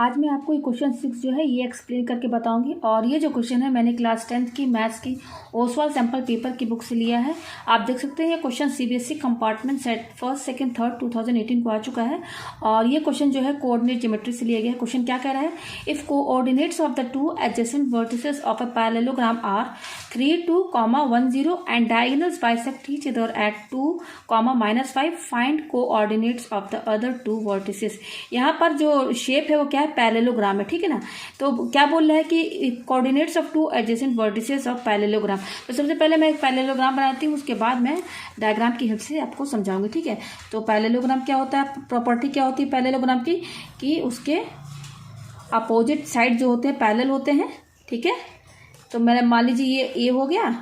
आज मैं आपको ये क्वेश्चन 6 जो है ये एक्सप्लेन करके बताऊंगी। और ये जो क्वेश्चन है मैंने क्लास 10th की मैथ्स की ओसवाल सैम्पल पेपर की बुक से लिया है। आप देख सकते हैं ये question CBSE compartment set first second third 2018 को आ चुका है। और ये क्वेश्चन जो है कोऑर्डिनेट ज्योमेट्री से लिया गया है। क्वेश्चन क्या कह रहा है, if coordinates of the two adjacent vertices of a parallelogram are 3, 2, 1, 0 and diagonals bisect each other at 2, -5 find coordinates of the other two vertices. यहाँ पर जो शेप है वो क्या है, पैरेललोग्राम है, ठीक है ना। तो क्या बोल रहा है कि coordinates of two adjacent vertices of parallelogram. तो सबसे पहले मैं एक पैरेललोग्राम बनाती हूँ, उसके बाद मैं डायग्राम की हेल्प से आपको समझाऊंगी, ठीक है। तो पैरेललोग्राम क्या होता है, प्रॉपर्टी क्या होती है पैरेललोग्राम की, कि उसके अपोजिट साइड जो होते हैं पैरेलल होते हैं, ठीक है। तो मैंने मान लीजिए ये ए हो गया,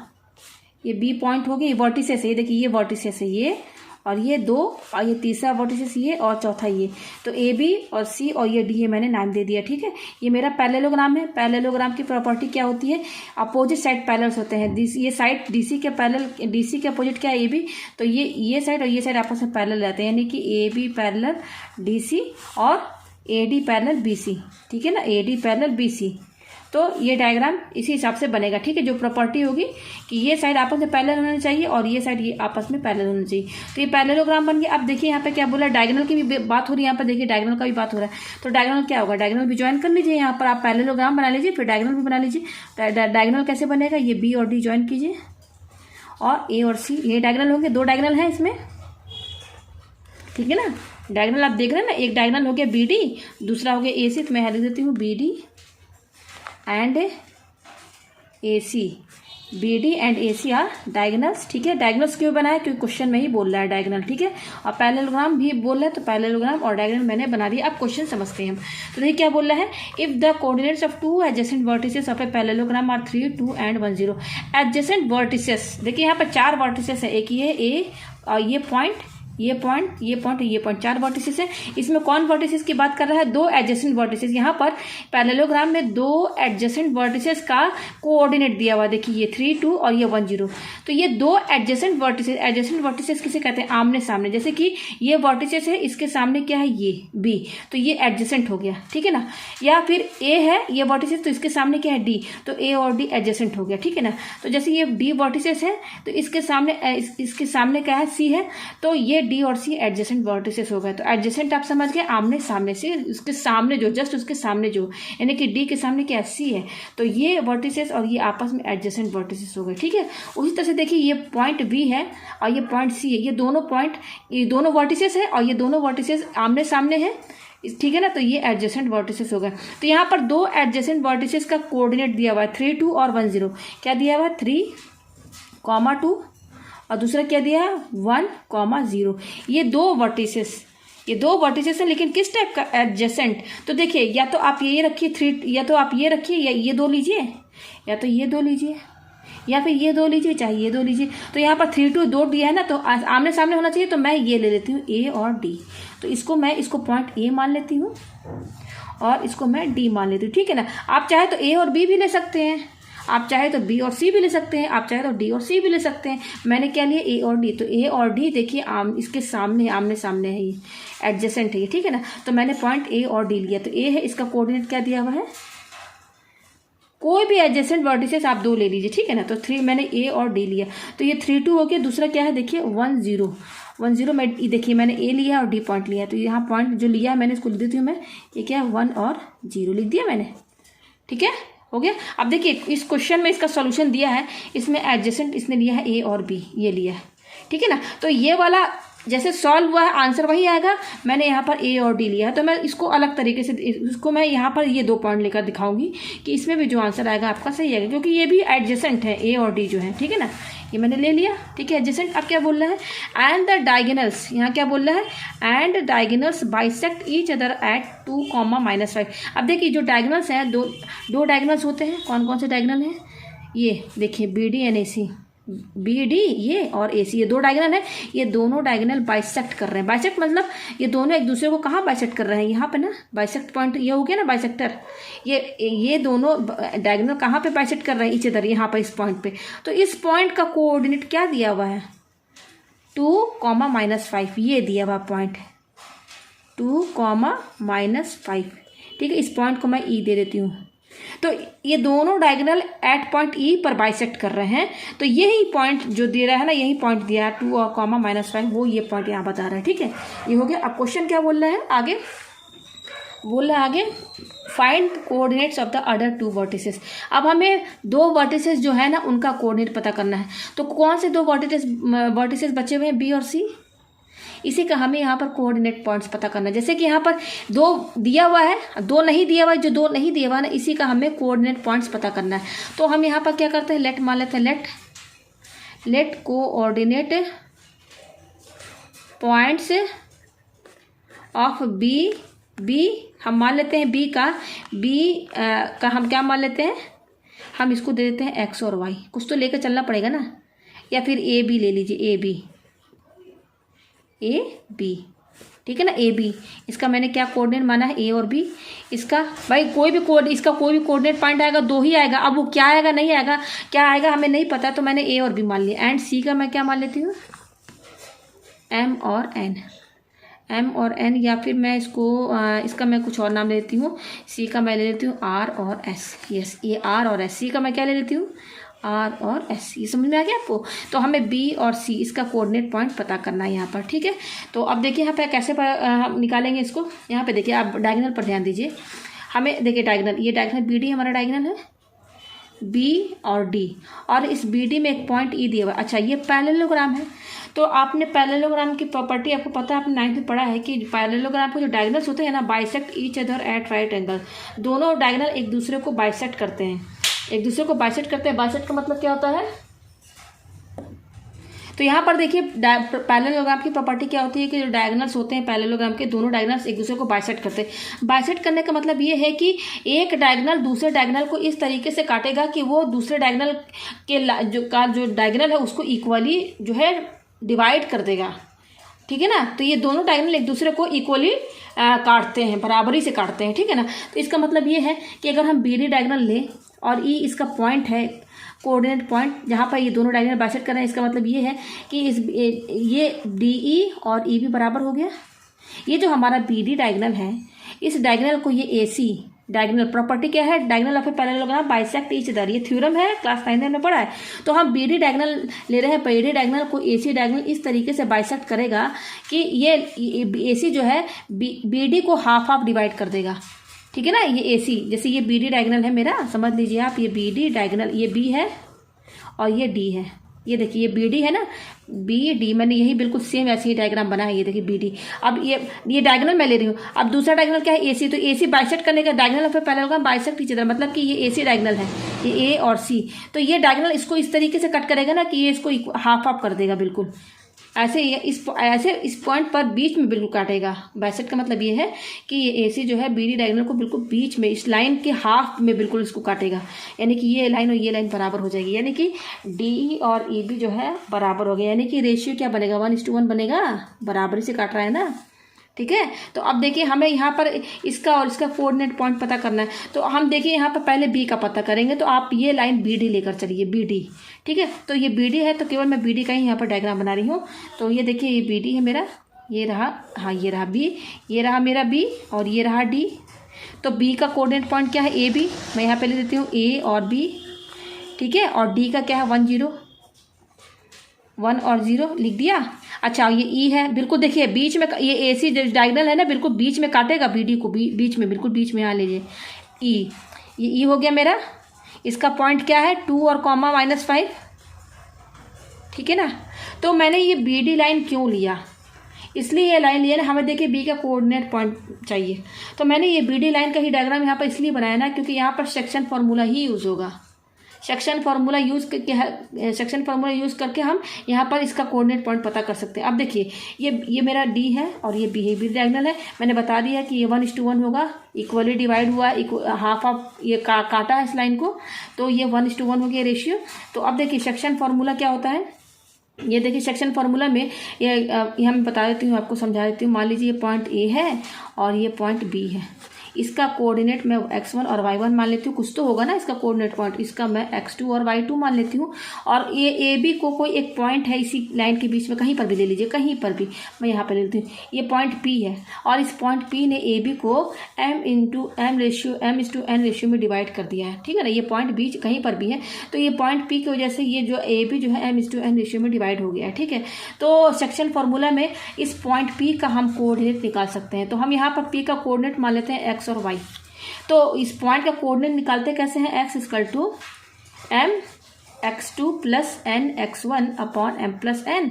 ये बी पॉइंट हो गया, ये वर्टिसेस है, ये देखिए ये वर्टिसेस है ये, और ये दो, और ये तीसरा वर्टिसेस ये, और चौथा ये। तो ए बी और सी और ये डी, ये मैंने नाम दे दिया, ठीक है। ये मेरा पैरेललोग्राम है। पैरेललोग्राम की प्रॉपर्टी क्या होती है, अपोजिट साइड पैरेलल्स होते हैं। ये साइड डीसी के पैरेलल, डीसी के अपोजिट क्या है, ए बी। तो ये साइड और ये साइड आपस में पैरेलल रहते हैं, यानी कि A B parallel D C और A D parallel B C, ठीक है ना, A D parallel B C. तो ये डायग्राम इसी हिसाब से बनेगा, ठीक है। जो प्रॉपर्टी होगी कि ये साइड आपस में पैरेलल होना चाहिए और ये साइड ये आपस में पैरेलल होना चाहिए। तो ये पैरेललोग्राम बन गया। अब देखिए यहाँ पे क्या बोला, डायगोनल की भी बात हो रही है, यहाँ पर देखिए डायगोनल का भी बात हो रहा है। तो डायगोनल क्या होगा, डायगोनल भी ज्वाइन कर लीजिए। यहाँ पर आप पैरेललोग्राम बना लीजिए, फिर डायगोनल भी बना लीजिए। डायगोनल कैसे बनेगा, ये बी और डी ज्वाइन कीजिए और ए और सी, ये डायगोनल होंगे। दो डायगोनल है इसमें, ठीक है ना। डायगोनल आप देख रहे हैं ना, एक डायगोनल हो गया बी डी, दूसरा हो गया ए सी। तो मैं लिख देती हूँ B D and A C, B D and A C are diagonals, ठीक है। डायगोनल्स क्यों बनाया, क्योंकि क्वेश्चन में ही बोल रहा है डायगोनल, ठीक है। और पैरेललोग्राम भी बोल रहा है, तो पैरेललोग्राम और डायगोनल मैंने बना दिया। अब क्वेश्चन समझते हैं हम। तो देखिए क्या बोल रहा है, if the coordinates of two adjacent vertices of a parallelogram are 3, 2 and 1, 0। Adjacent vertices, देखिए यहाँ पर 4 वर्टिसेस है, एक ये ए और ये पॉइंट, ये पॉइंट, ये पॉइंट, ये पॉइंट, 4 वर्टिसेस है। इसमें कौन वर्टिसेस की बात कर रहा है, 2 एडजेसेंट वर्टिसेस। यहाँ पर पैरेललोग्राम में 2 एडजेसेंट वर्टिसेस का कोऑर्डिनेट दिया हुआ, देखिए ये 3, 2 और ये 1, 0। तो ये 2 एडजेसेंट वर्टिसेस किसे कहते हैं, आमने सामने। जैसे कि ये वर्टिसेस है, इसके सामने क्या है, ये बी, तो ये एडजेसेंट हो गया, ठीक है ना। या फिर ए है ये वर्टिसेस, तो इसके सामने क्या है, डी, तो ए और डी एडजेसेंट हो गया, ठीक है ना। तो जैसे ये डी वर्टिसेस है, तो इसके सामने क्या है, सी है, तो ये डी और सी एडजेसेंट वर्टिसेस हो गए। तो एडजेसेंट आप समझ गए, आमने सामने से, उसके सामने जो, जस्ट उसके सामने जो, यानी कि डी के सामने क्या है, सी है। तो ये वर्टिसेस और ये आपस में एडजेसेंट वर्टिसेस हो गए, ठीक है। उसी तरह से देखिए ये पॉइंट बी है और ये पॉइंट सी है, ये दोनों पॉइंट, ये दोनों वर्टिसेस है और ये दोनों वर्टिसेस आमने सामने है, ठीक है ना। तो ये एडजेसेंट वर्टिसेस हो गए। तो यहाँ पर 2 एडजेसेंट वर्टिसेस का कोऑर्डिनेट दिया हुआ है 3, 2 और 1, 0। क्या दिया हुआ है, 3, 2 और दूसरा क्या दिया है, 1, 0। ये 2 वर्टिसेस है, लेकिन किस टाइप का, एडजेसेंट। तो देखिए या तो आप ये रखिए 3, या तो आप ये रखिए, या ये 2 लीजिए, या तो ये 2 लीजिए, या फिर ये 2 लीजिए, चाहे ये 2 लीजिए। तो यहाँ पर 3, 2, 2 दिया है ना, तो आमने सामने होना चाहिए। तो मैं ये ले लेती हूँ ए और डी। तो इसको पॉइंट ए मान लेती हूँ और इसको मैं डी मान लेती हूँ, ठीक है ना। आप चाहे तो ए और बी भी ले सकते हैं, आप चाहे तो बी और सी भी ले सकते हैं, आप चाहे तो डी और सी भी ले सकते हैं। मैंने क्या लिया, ए और डी। तो ए और डी देखिए इसके सामने, आमने सामने है, ये एडजेसेंट है ये, ठीक है ना। तो मैंने पॉइंट ए और डी लिया। तो ए है, इसका कोऑर्डिनेट क्या दिया हुआ है, कोई भी एडजेसेंट वर्टिसेस आप 2 ले लीजिए, ठीक है ना। तो 3 मैंने ए और डी लिया। तो ये 3, 2 हो गया। दूसरा क्या है, देखिए 1, 0 में देखिए मैंने ए लिया और डी पॉइंट लिया। तो यहाँ पॉइंट जो लिया है मैंने, इसको लिख देती हूँ मैं, ये क्या है, 1 और 0 लिख दिया मैंने, ठीक है, हो गया। अब देखिए इस क्वेश्चन में इसका सॉल्यूशन दिया है, इसमें एडजेसेंट इसने लिया है ए और बी, ये लिया है, ठीक है ना। तो ये वाला जैसे सॉल्व हुआ है, आंसर वही आएगा। मैंने यहाँ पर ए और डी लिया है, तो मैं इसको अलग तरीके से, इसको मैं यहाँ पर ये 2 पॉइंट लेकर दिखाऊंगी कि इसमें भी जो आंसर आएगा आपका सही आएगा, क्योंकि ये भी एडजेसेंट है, ए और डी जो है, ठीक है ना। ये मैंने ले लिया, ठीक है, एडजेसेंट। अब क्या बोल रहा है, एंड द डायगोनल्स, यहाँ क्या बोल रहा है, and diagonals bisect each other at 2, -5। अब देखिए जो डायगोनल्स हैं, दो डायगोनल्स होते हैं। कौन कौन से डायगोनल हैं, ये देखिए B D and A C, B D ये और ए सी, ये 2 डायगोनल है। ये दोनों डायगोनल बाइसेक्ट कर रहे हैं। बाइसेक्ट मतलब ये दोनों एक दूसरे को कहाँ बाइसेक्ट कर रहे हैं, यहाँ पे ना, बाइसेक्ट पॉइंट ये हो गया ना, बाइसेक्टर। ये दोनों डायगोनल कहाँ पे बाइसेक्ट कर रहे हैं, इधर, यहाँ पर इस पॉइंट पे। तो इस पॉइंट का कोऑर्डिनेट क्या दिया हुआ है, 2, -5, ये दिया हुआ पॉइंट 2, -5। ठीक है, इस पॉइंट को मैं ई दे देती हूँ। तो ये दोनों डायगोनल एट पॉइंट ई पर बाइसेक्ट कर रहे हैं। तो यही पॉइंट जो दे रहा है ना, यही पॉइंट दिया है 2 और कॉमा -5, वो ये पॉइंट यहाँ बता रहा है। ठीक है, ये हो गया। अब क्वेश्चन क्या बोल रहा है आगे, बोल रहा है आगे find coordinates of the other 2 vertices. अब हमें 2 वर्टिसेस जो है ना उनका कोऑर्डिनेट पता करना है। तो कौन से 2 वर्टिसेस बचे हुए हैं, बी और सी, इसी का हमें यहाँ पर कोऑर्डिनेट पॉइंट्स पता करना है। जैसे कि यहाँ पर 2 दिया हुआ है, 2 नहीं दिया हुआ है, जो 2 नहीं दिया हुआ है ना, इसी का हमें कोऑर्डिनेट पॉइंट्स पता करना है। तो हम यहाँ पर क्या करते हैं, लेट मान लेते हैं, let coordinate points of B हम मान लेते हैं बी का हम क्या मान लेते हैं, हम इसको दे देते हैं एक्स और वाई। कुछ तो लेकर चलना पड़ेगा ना, या फिर ए बी ले लीजिए, ए बी, ठीक है ना, ए बी। इसका मैंने क्या कोऑर्डिनेट माना है, ए और बी। इसका भाई इसका कोई भी कोऑर्डिनेट पॉइंट आएगा 2 ही आएगा। अब वो क्या आएगा नहीं आएगा, क्या आएगा हमें नहीं पता, तो मैंने ए और बी मान लिया। एंड सी का मैं क्या मान लेती हूँ, एम और एन, या फिर मैं इसका मैं कुछ और नाम ले लेती हूँ। सी का मैं ले लेती हूँ आर और एस। यस, ये आर और एस। सी का मैं क्या ले लेती हूँ, आर और एस। ये समझ में आ गया आपको। तो हमें बी और सी इसका कोऑर्डिनेट पॉइंट पता करना है यहाँ पर। ठीक है, तो अब देखिए यहाँ पे कैसे हम निकालेंगे इसको। यहाँ पे देखिए, आप डायगोनल पर ध्यान दीजिए। हमें देखिए डायगोनल, ये डायगोनल बी डी हमारा डायगोनल है, बी और डी, और इस बी डी में एक पॉइंट ई दिया हुआ। अच्छा, ये पैरेललोग्राम है। तो आपने पैरेललोग्राम की प्रॉपर्टी आपको पता है, आपने 9th में पढ़ा है कि पैरेललोग्राम के जो डायगोनल्स होते हैं ना, bisect each other eight right angle. दोनों डायगोनल एक दूसरे को बाइसेक्ट करते हैं, बाइसेक्ट का मतलब क्या होता है। तो यहाँ पर देखिए पैरेललोग्राम की प्रॉपर्टी क्या होती है कि जो डायगोनल्स होते हैं पैरेललोग्राम के, दोनों डायगोनल्स एक दूसरे को बाइसेक्ट करते हैं। बाइसेक्ट करने का मतलब ये है कि एक डायगोनल दूसरे डायगोनल को इस तरीके से काटेगा कि वो दूसरे डायगोनल के जो डायगोनल है उसको इक्वली जो है डिवाइड कर देगा। ठीक है ना, तो ये दोनों डायगोनल एक दूसरे को इक्वली काटते हैं, बराबरी से काटते हैं। ठीक है ना, तो इसका मतलब ये है कि अगर हम बी डी डायगोनल लें और ई इसका पॉइंट है, कोऑर्डिनेट पॉइंट जहाँ पर ये दोनों डायगोनल बाइसेक्ट कर रहे हैं, इसका मतलब ये है कि ये डी ई और ई भी बराबर हो गया। ये जो हमारा बी डी डायगोनल है, इस डायगोनल को ये ए सी डायगोनल प्रॉपर्टी क्या है, diagonal of a parallelogram bisect each other, ये थ्योरम है, क्लास 9 में हमने पढ़ा है। तो हम बी डी डायगोनल ले रहे हैं, बी डी डायगोनल को ए सी डायगोनल इस तरीके से बाइसेक्ट करेगा कि ये ए सी जो है बी डी को हाफ डिवाइड कर देगा। ठीक है ना, ये ए सी, जैसे ये बी डी डायगोनल है मेरा, समझ लीजिए आप, ये बी डी डायगोनल, ये बी है और ये डी है। ये देखिए ये बी डी है ना, बी डी, मैंने यही बिल्कुल सेम ऐसे ही डायग्राम बना है। ये देखिए बी डी। अब ये डायगोनल मैं ले रही हूँ। अब दूसरा डायगोनल क्या है, ए सी। तो ए सी बाइसेक्ट करने का diagonal of a parallelogram bisect each other, मतलब कि ये ए सी डायगोनल है, ये ए और सी। तो ये डायगोनल इसको इस तरीके से कट करेगा ना कि ये इसको हाफ कर देगा बिल्कुल ऐसे इस पॉइंट पर बीच में बिल्कुल काटेगा। बाइसेक्ट का मतलब ये है कि ये ए सी जो है बी डी डायगोनल को बिल्कुल बीच में, इस लाइन के हाफ में बिल्कुल इसको काटेगा, यानी कि ये लाइन और ये लाइन बराबर हो जाएगी, यानी कि डी और ई बी जो है बराबर हो गया, यानी कि रेशियो क्या बनेगा, 1:1 बनेगा, बराबरी से काट रहा है ना। ठीक है, तो अब देखिए हमें यहाँ पर इसका और इसका कोऑर्डिनेट पॉइंट पता करना है। तो हम देखिए यहाँ पर पहले बी का पता करेंगे। तो आप ये लाइन बी डी लेकर चलिए, बी डी। ठीक है, तो ये बी डी है, तो केवल मैं बी डी का ही यहाँ पर डायग्राम बना रही हूँ। तो ये देखिए ये बी डी है मेरा, ये रहा, हाँ ये रहा बी, ये रहा मेरा बी और ये रहा डी। तो बी का कोऑर्डिनेट पॉइंट क्या है, ए बी, मैं यहाँ पे ले देती हूँ ए और बी। ठीक है, और डी का क्या है 1 0, 1 और 0 लिख दिया। अच्छा, ये ई है, बिल्कुल देखिए बीच में, ये ए सी डायगोनल है ना, बिल्कुल बीच में काटेगा बी डी को, बीच में, बिल्कुल बीच में। यहाँ लीजिए ई, ये ई हो गया मेरा। इसका पॉइंट क्या है 2 और कॉमा -5। ठीक है ना, तो मैंने ये बी डी लाइन क्यों लिया, इसलिए ये लाइन लिया ना, हमें देखिए बी का कोऑर्डिनेट पॉइंट चाहिए। तो मैंने ये बी डी लाइन का ही डायग्राम यहाँ पर इसलिए बनाया ना, क्योंकि यहाँ पर सेक्शन फार्मूला ही यूज़ होगा। सेक्शन फार्मूला यूज़ करके हम यहाँ पर इसका कोऑर्डिनेट पॉइंट पता कर सकते हैं। अब देखिए ये मेरा डी है और ये बी है, बी डायगोनल है। मैंने बता दिया कि ये 1:1 होगा, इक्वली डिवाइड हुआ, हाफ ये काटा है इस लाइन को, तो ये 1:1 हो गया रेशियो। तो अब देखिए सेक्शन फार्मूला क्या होता है, ये देखिए सेक्शन फार्मूला में ये मैं बता देती हूँ, आपको समझा देती हूँ। मान लीजिए ये पॉइंट ए है और ये पॉइंट बी है, इसका कोऑर्डिनेट मैं x1 और y1 मान लेती हूँ, कुछ तो होगा ना इसका कोऑर्डिनेट पॉइंट, इसका मैं x2 और y2 मान लेती हूँ। और ये ए बी को कोई एक पॉइंट है इसी लाइन के बीच में, कहीं पर भी ले लीजिए, कहीं पर भी, मैं यहाँ पर ले लेती हूँ, ये पॉइंट P है और इस पॉइंट P ने ए बी को m/n रेशियो में डिवाइड कर दिया है, ठीक है ना। ये पॉइंट B कहीं पर भी है तो ये पॉइंट P की वजह से ये जो ए बी जो है m/n रेशियो में डिवाइड हो गया है, ठीक है। तो सेक्शन फॉर्मूला में इस पॉइंट P का हम कोऑर्डिनेट निकाल सकते हैं। तो हम यहाँ पर P का कोऑर्डिनेट मान लेते हैं x और y। तो इस पॉइंट का कोऑर्डिनेट निकालते कैसे हैं, x = m(x2 + n(x1) upon m + n।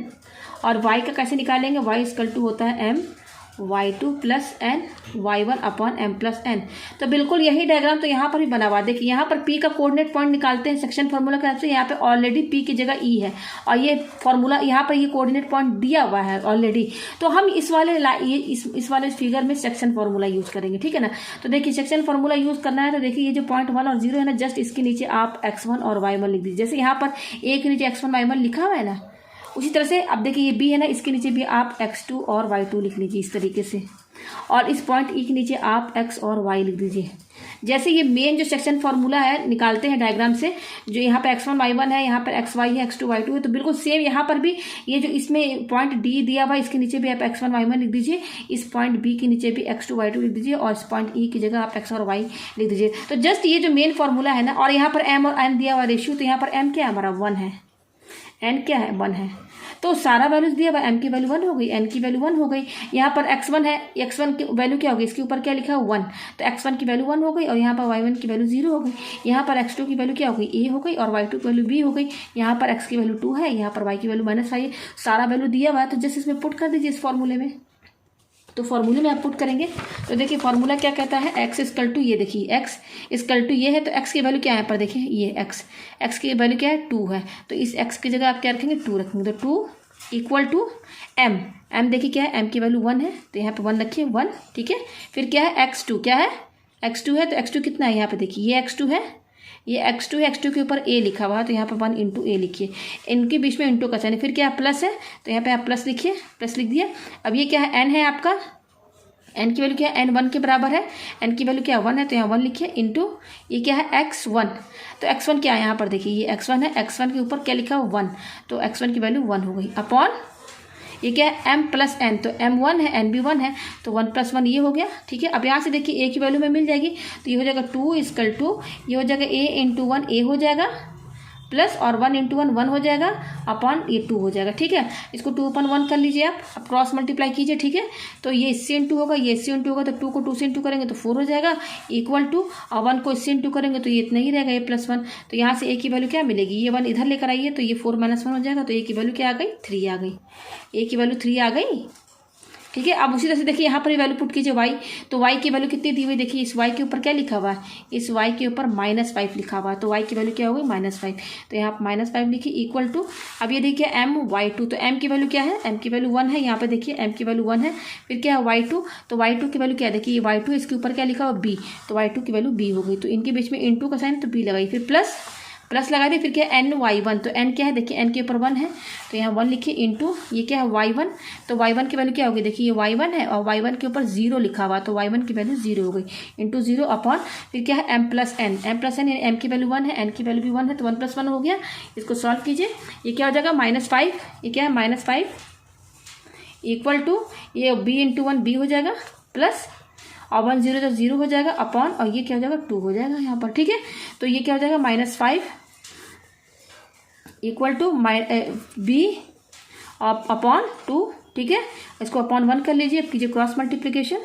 और y का कैसे निकालेंगे, y = होता है m(y2 + n(y1) upon m + n। तो बिल्कुल यही डायग्राम तो यहाँ पर भी बना हुआ। देखिए यहाँ पर P का कोऑर्डिनेट पॉइंट निकालते हैं सेक्शन फार्मूला के हिसाब से। यहाँ पे ऑलरेडी P की जगह E है और ये फार्मूला यहाँ पर ये कोऑर्डिनेट पॉइंट दिया हुआ है ऑलरेडी। तो हम इस वाले फिगर में सेक्शन फार्मूला यूज करेंगे, ठीक है ना। तो देखिए सेक्शन फार्मूला यूज करना है तो देखिए ये जो पॉइंट 1 और 0 है ना, जस्ट इसके नीचे आप x1 और y1 लिख दीजिए। जैसे यहाँ पर a के नीचे x1 y1 लिखा हुआ है ना, उसी तरह से अब देखिए ये b है ना, इसके नीचे भी आप x2 और y2 लिख लीजिए इस तरीके से। और इस पॉइंट E के नीचे आप x और y लिख दीजिए। जैसे ये मेन जो सेक्शन फार्मूला है निकालते हैं डायग्राम से, जो यहाँ पे x1 y1 है, यहाँ पर xy है, x2 y2 है, तो बिल्कुल सेम यहाँ पर भी ये जो इसमें पॉइंट D दिया हुआ है इसके नीचे भी आप x1 y1 लिख दीजिए, इस पॉइंट B के नीचे भी x2 y2 लिख दीजिए और इस पॉइंट E की जगह आप x और y लिख दीजिए। तो जस्ट ये जो मेन फार्मूला है ना, और यहाँ पर m और n दिया हुआ रेशियो, तो यहाँ पर m क्या है हमारा 1 है, n क्या है 1 है। तो सारा वैल्यूज दिया हुआ, m की वैल्यू 1 हो गई, n की वैल्यू 1 हो गई। यहाँ पर x1 है, x1 की वैल्यू क्या होगी, इसके ऊपर क्या लिखा है 1, तो x1 की वैल्यू 1 हो गई और यहाँ पर y1 की वैल्यू 0 हो गई। यहाँ पर x2 की वैल्यू क्या हो गई, a हो गई और y2 की वैल्यू b हो गई। यहाँ पर x की वैल्यू 2 है, यहाँ पर y की वैल्यू -5 है। सारा वैल्यू दिया हुआ है तो जस्ट इसमें पुट कर दीजिए इस फॉर्मूले में। तो फॉर्मूले में आप पुट करेंगे तो देखिए फॉर्मूला क्या कहता है, x = ये देखिए x = ये है तो x की वैल्यू क्या है, पर देखिए ये x की वैल्यू क्या है 2 है, तो इस x की जगह आप क्या रखेंगे 2 रखेंगे। तो 2 = m देखिए क्या है, m की वैल्यू 1 है तो यहाँ पे 1 रखिए 1, ठीक है। फिर क्या है x2, क्या है x2 है, तो x2 कितना है, यहाँ पे देखिए ये x2 है, ये x2 है, x2 के ऊपर a लिखा हुआ है तो यहाँ पे 1 × a लिखिए, इनके बीच में इंटू का साइन। फिर क्या है प्लस है तो यहाँ पे आप प्लस लिखिए, प्लस लिख दिया। अब ये क्या है n है आपका, n की वैल्यू क्या है, n 1 के बराबर है, n की वैल्यू क्या है 1 है तो यहाँ 1 लिखिए, इंटू ये क्या है x1, तो x1 क्या है यहाँ पर देखिए ये x1 है, x1 के ऊपर क्या लिखा है 1, तो x1 की वैल्यू 1 हो गई अपॉन ये क्या है m + n, तो m 1 है, n भी 1 है, तो 1 + 1 ये हो गया, ठीक है। अब यहाँ से देखिए a की वैल्यू में मिल जाएगी तो ये हो जाएगा 2 = ये हो जाएगा a × 1 a हो जाएगा, प्लस और 1 × 1 1 हो जाएगा अपॉन ये 2 हो जाएगा, ठीक है। इसको 2/1 कर लीजिए आप, अब क्रॉस मल्टीप्लाई कीजिए, ठीक है। तो ये इससे इंटू होगा, ये इससे इंटू होगा, तो 2 को 2 से इंटू करेंगे तो 4 हो जाएगा = और 1 को इससे इंटू करेंगे तो ये इतना ही रहेगा, ये +1। तो यहाँ से a की वैल्यू क्या मिलेगी, ये 1 इधर लेकर आइए तो ये 4 - 1 हो जाएगा, तो a की वैल्यू क्या आ गई 3 आ गई, a की वैल्यू 3 आ गई, ठीक है। अब उसी तरह से देखिए यहाँ पर वैल्यू पुट कीजिए y, तो y की वैल्यू कितनी दी हुई देखिए, इस y के ऊपर क्या लिखा हुआ है, इस y के ऊपर -5 लिखा हुआ है, तो y की वैल्यू क्या हो गई -5, तो यहाँ पर -5 लिखिए = अब ये देखिए my2, तो m की वैल्यू क्या है, m की वैल्यू 1 है, यहाँ पे देखिए m की वैल्यू 1 है। फिर क्या है y2, तो y2 की वैल्यू क्या है देखिए ये y2, इसके ऊपर क्या लिखा हुआ b, तो y2 की वैल्यू b हो गई, तो इनके बीच में इंटू का साइन तो b लगाई, फिर प्लस लगा दी। फिर क्या है ny1, तो n क्या है देखिए n के ऊपर 1 है तो यहाँ 1 लिखिए, इंटू ये क्या है y1, तो y1 की वैल्यू क्या होगी देखिए ये y1 है और y1 के ऊपर 0 लिखा हुआ, तो y1 की वैल्यू 0 हो गई, इंटू 0 अपॉन फिर क्या है m + n, यानी m की वैल्यू 1 है, n की वैल्यू भी 1 है, तो 1 + 1 हो गया। इसको सॉल्व कीजिए, ये क्या हो जाएगा -5, ये क्या है -5 = ये b × 1 b हो जाएगा, प्लस और 1 0 तो 0 हो जाएगा अपॉन, और ये क्या हो जाएगा 2 हो जाएगा यहाँ पर, ठीक है। तो ये क्या हो जाएगा -5 = b अपॉन 2, ठीक है। इसको अपॉन 1 कर लीजिए, अब कीजिए क्रॉस मल्टीप्लिकेशन,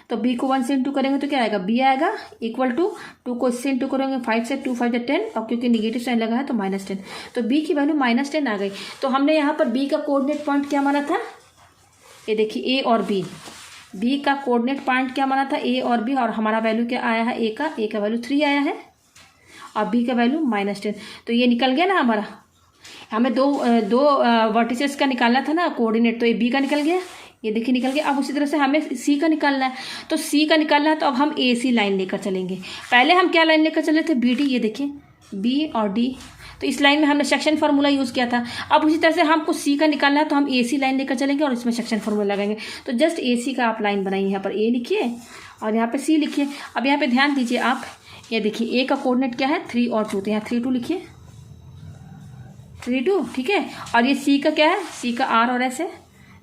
तो b को 1 से इंटू करेंगे तो क्या आएगा b आएगा, = 2 को इससे इंटू करेंगे 5 से, 2 5 10, और क्योंकि निगेटिव साइन लगा है तो -10, तो b की वैल्यू -10 आ गई। तो हमने यहाँ पर b का कोऑर्डिनेट पॉइंट क्या माना था, ये देखिए a और b का कोऑर्डिनेट पॉइंट क्या माना था a और b, और हमारा वैल्यू क्या आया है a का वैल्यू 3 आया है और b का वैल्यू -10, तो ये निकल गया ना हमारा। हमें दो वर्टिसेस का निकालना था ना कोऑर्डिनेट, तो ये b का निकल गया, ये देखिए निकल गया। अब उसी तरह से हमें c का निकालना है, तो c का निकालना है तो अब हम AC लाइन लेकर चलेंगे। पहले हम क्या लाइन लेकर चले थे, BD, ये देखिए b और d, तो इस लाइन में हमने सेक्शन फार्मूला यूज़ किया था। अब उसी तरह से हमको c का निकालना है तो हम AC लाइन लेकर चलेंगे और इसमें सेक्शन फार्मूला लगाएंगे। तो जस्ट AC का आप लाइन बनाइए, यहाँ पर a लिखिए और यहाँ पे सी लिखिए। अब यहाँ पे ध्यान दीजिए आप, ये देखिए ए का कोऑर्डिनेट क्या है 3 और 2, तो यहाँ 3 2 लिखिए, 3 2, ठीक है। और ये सी का क्या है, सी का आर और एस है,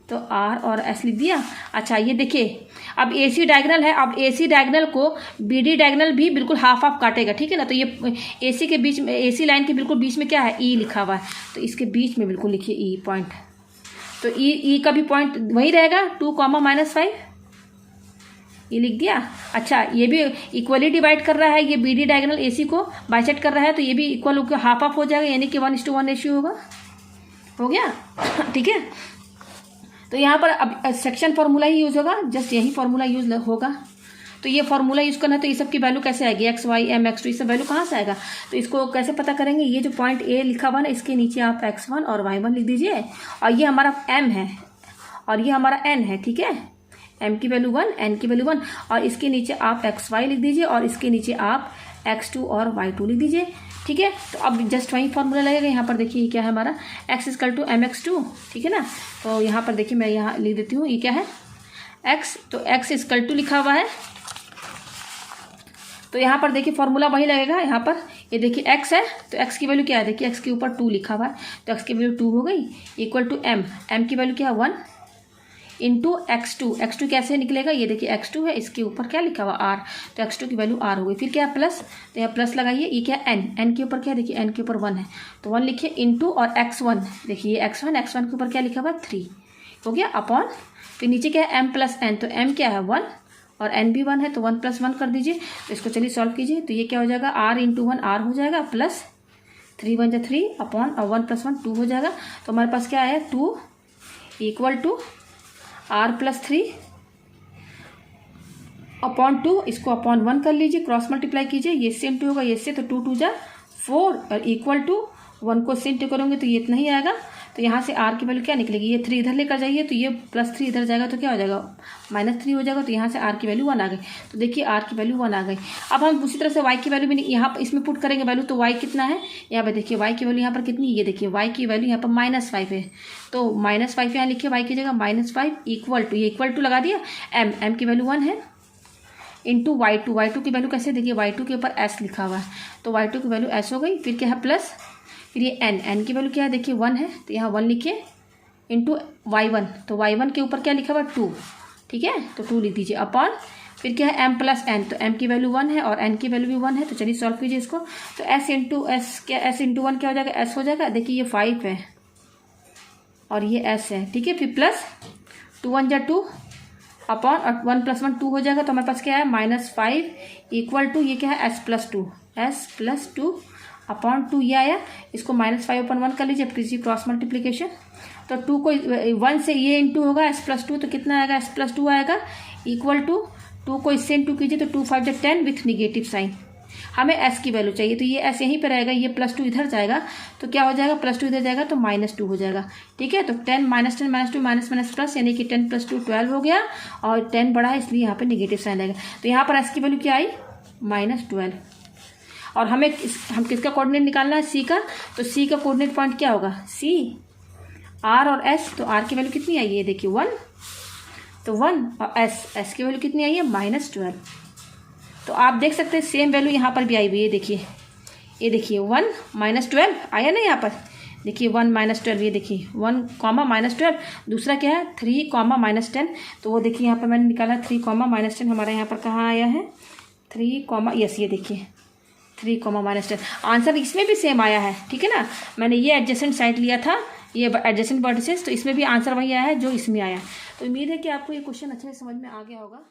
तो आर और एस लिख दिया। अच्छा ये देखिए अब ए सी डायगनल है, अब ए सी डायगनल को बी डी डायगनल भी बिल्कुल हाफ हाफ काटेगा, ठीक है ना। तो ये ए सी के बीच में, ए सी लाइन के बिल्कुल बीच में क्या है, ई लिखा हुआ है, तो इसके बीच में बिल्कुल लिखिए ई पॉइंट। तो ई का भी पॉइंट वही रहेगा 2, -5, ये लिख दिया। अच्छा ये भी इक्वली डिवाइड कर रहा है, ये बी डी डायगनल ए सी को बाइसेक्ट कर रहा है, तो ये भी इक्वल होकर हाफ हाफ हो जाएगा, यानी कि 1:1 रेशियो होगा, हो गया, ठीक है। तो यहाँ पर अब सेक्शन फार्मूला ही यूज़ होगा, जस्ट यही फार्मूला यूज होगा। तो ये फार्मूला यूज़ करना है, तो ये सब की वैल्यू कैसे आएगी, एक्स वाई एम एक्स 2, ये सब वैल्यू कहाँ से आएगा, तो इसको कैसे पता करेंगे। ये जो पॉइंट ए लिखा हुआ ना, इसके नीचे आप x1 और y1 लिख दीजिए, और ये हमारा m है और ये हमारा n है, ठीक है। m की वैल्यू 1, n की वैल्यू 1, और इसके नीचे आप xy लिख दीजिए, और इसके नीचे आप x2 और y2 लिख दीजिए, ठीक है। तो अब जस्ट वही फॉर्मूला लगेगा। यहाँ पर देखिए ये क्या है हमारा, x = mx2, ठीक है ना। तो यहाँ पर देखिए मैं यहाँ लिख देती हूँ, ये क्या है x, तो x = लिखा हुआ है, तो यहाँ पर देखिए फॉर्मूला वही लगेगा। यहाँ पर ये देखिए x है, तो x की वैल्यू क्या है, देखिए x के ऊपर 2 लिखा हुआ है, तो x की वैल्यू 2 हो गई, = m की वैल्यू क्या है 1 × x2 कैसे निकलेगा, ये देखिए x2 है, इसके ऊपर क्या लिखा हुआ r, तो x2 की वैल्यू r हो गई। फिर क्या है प्लस, तो यहाँ प्लस लगाइए, ये क्या है n के ऊपर क्या है, देखिए n के ऊपर 1 है, तो 1 लिखिए इंटू, और x1 देखिए x1 के ऊपर क्या लिखा हुआ 3 हो गया, अपॉन, फिर नीचे क्या है m + n, तो m क्या है 1 और n भी 1 है, तो 1 + 1 कर दीजिए। तो इसको चलिए सॉल्व कीजिए, तो ये क्या हो जाएगा r × 1 r हो जाएगा, प्लस 3 × 1 = 3 अपॉन, और 1 + 1 2 हो जाएगा। तो हमारे पास क्या है 2 = r + 3 अपॉन 2, इसको अपॉन 1 कर लीजिए, क्रॉस मल्टीप्लाई कीजिए, ये सेम 2 होगा, ये से, तो 2 × 2 = 4, और = 1 को सेम 2 करोगे तो ये इतना ही आएगा। तो यहाँ से r की वैल्यू क्या निकलेगी, ये 3 इधर लेकर जाइए, तो ये +3 इधर जाएगा, तो क्या हो जाएगा -3 हो जाएगा, तो यहाँ से r की वैल्यू 1 आ गई। तो देखिए r की वैल्यू 1 आ गई। अब हम उसी तरह से y की वैल्यू भी यहाँ इसमें पुट करेंगे वैल्यू, तो y कितना है, यहाँ पे देखिए y की वैल्यू यहाँ पर कितनी, ये देखिए y की वैल्यू यहाँ पर -5 है, तो -5 यहाँ लिखिए y की जगह, -5 = ये = लगा दिया, m की वैल्यू 1 है, इंटू y2 की वैल्यू कैसे, देखिए y2 के ऊपर s लिखा हुआ है, तो y2 की वैल्यू s हो गई। फिर क्या है प्लस, फिर ये n की वैल्यू क्या है, देखिए 1 है, तो यहाँ 1 लिखिए, इंटू y1, तो y1 के ऊपर क्या लिखा हुआ 2, ठीक है, तो 2 लिख दीजिए, अपॉन, फिर क्या है m + n, तो m की वैल्यू 1 है और n की वैल्यू भी 1 है, तो चलिए सॉल्व कीजिए इसको। तो s × s × 1 क्या हो जाएगा, s हो जाएगा, देखिए ये 5 है और ये s है, ठीक है। फिर प्लस 2 × 1 = 2 अपॉन, और 1 + 1 2 हो जाएगा, तो हमारे पास क्या है -5 = ये क्या है s + 2 अपॉन 2, ये आया, इसको -5/1 कर लीजिए, कीजिए क्रॉस मल्टीप्लिकेशन, तो 2 को 1 से ये इंटू होगा s + 2, तो कितना आएगा s + 2 आएगा, = 2 को इससे इंटू कीजिए, तो 2 × 5 = 10 विथ निगेटिव साइन। हमें s की वैल्यू चाहिए, तो ये s यहीं पर रहेगा, ये +2 इधर जाएगा, तो क्या हो जाएगा, +2 इधर जाएगा तो -2 हो जाएगा, ठीक है। तो 10 -10 -2 प्लस, यानी कि 10 + 2 12 हो गया, और 10 बड़ा है इसलिए यहाँ पे निगेटिव साइन आएगा। तो यहाँ पर s की वैल्यू क्या आई -12, और हम किसका कोऑर्डिनेट निकालना है, c का, तो c का कोऑर्डिनेट पॉइंट क्या होगा, c, r और s, तो r की वैल्यू कितनी आई है, देखिए 1, तो 1, और s की वैल्यू कितनी आई है -12। तो आप देख सकते हैं सेम वैल्यू यहाँ पर भी आई हुई है, देखिए ये देखिए 1 -12 आया ना यहाँ पर, देखिए 1 -12, ये देखिए 1, -12, दूसरा क्या है 3, -10, तो वो देखिए यहाँ पर मैंने निकाला 3, -10 हमारा यहाँ पर कहाँ आया है 3, यस ये देखिए 3, -10, आंसर इसमें भी सेम आया है, ठीक है ना। मैंने ये एडजेसेंट साइड लिया था, ये एडजेसेंट वर्टिसेस, तो इसमें भी आंसर वही आया है जो इसमें आया। तो उम्मीद है कि आपको ये क्वेश्चन अच्छे से समझ में आ गया होगा।